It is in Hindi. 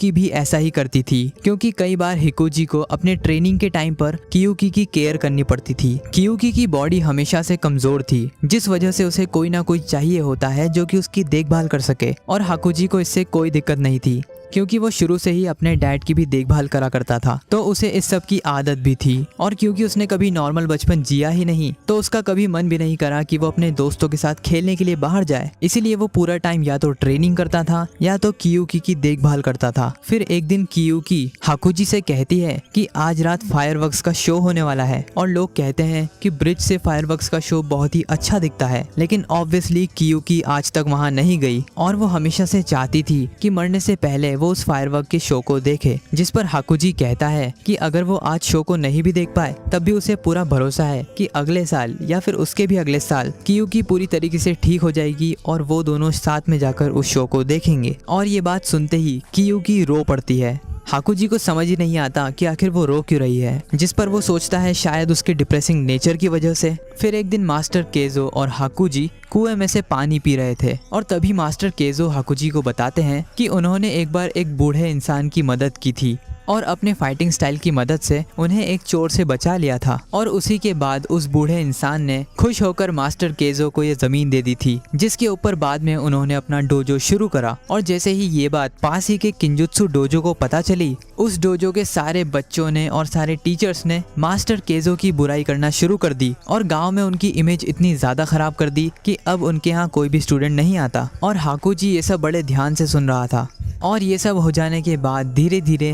कियुकी भी ऐसा ही करती थी, क्योंकि कई बार हिकुजी को अपने ट्रेनिंग के टाइम पर कियुकी की केयर करनी पड़ती थी। कियुकी की बॉडी हमेशा से कमजोर थी, जिस वजह से उसे कोई ना कोई चाहिए होता है जो कि उसकी देखभाल कर सके, और हाकुजी को इससे कोई दिक्कत नहीं थी, क्योंकि वो शुरू से ही अपने डैड की भी देखभाल करा करता था, तो उसे इस सब की आदत भी थी। और क्योंकि उसने कभी नॉर्मल बचपन जिया ही नहीं, तो उसका कभी मन भी नहीं करा कि वो अपने दोस्तों के साथ खेलने के लिए बाहर जाए। इसीलिए वो पूरा टाइम या तो ट्रेनिंग करता था या तो कियुकी की देखभाल करता था। फिर एक दिन कियुकी हाकुजी से कहती है कि आज रात फायरवर्क्स का शो होने वाला है, और लोग कहते हैं कि ब्रिज से फायरवर्क्स का शो बहुत ही अच्छा दिखता है। लेकिन ऑब्वियसली कियुकी आज तक वहाँ नहीं गई, और वो हमेशा से चाहती थी कि मरने से पहले वो उस फायरवर्क के शो को देखे। जिस पर हाकुजी कहता है कि अगर वो आज शो को नहीं भी देख पाए, तब भी उसे पूरा भरोसा है कि अगले साल या फिर उसके भी अगले साल कियुकी पूरी तरीके से ठीक हो जाएगी और वो दोनों साथ में जाकर उस शो को देखेंगे। और ये बात सुनते ही कियुकी रो पड़ती है। हाकुजी को समझ ही नहीं आता कि आखिर वो रो क्यों रही है, जिस पर वो सोचता है शायद उसके डिप्रेसिंग नेचर की वजह से। फिर एक दिन मास्टर केजो और हाकुजी कुएं में से पानी पी रहे थे, और तभी मास्टर केजो हाकुजी को बताते हैं कि उन्होंने एक बार एक बूढ़े इंसान की मदद की थी, और अपने फाइटिंग स्टाइल की मदद से उन्हें एक चोर से बचा लिया था। और उसी के बाद उस बूढ़े इंसान ने खुश होकर मास्टर केजो को ये जमीन दे दी थी, जिसके ऊपर बाद में उन्होंने अपना डोजो शुरू करा। और जैसे ही ये बात पास ही के किंजुत्सु डोजो को पता चली, उस डोजो के सारे बच्चों ने और सारे टीचर्स ने मास्टर केजो की बुराई करना शुरू कर दी, और गाँव में उनकी इमेज इतनी ज्यादा खराब कर दी कि अब उनके यहाँ कोई भी स्टूडेंट नहीं आता। और हाकुजी ये सब बड़े ध्यान से सुन रहा था। और ये सब हो जाने के बाद धीरे धीरे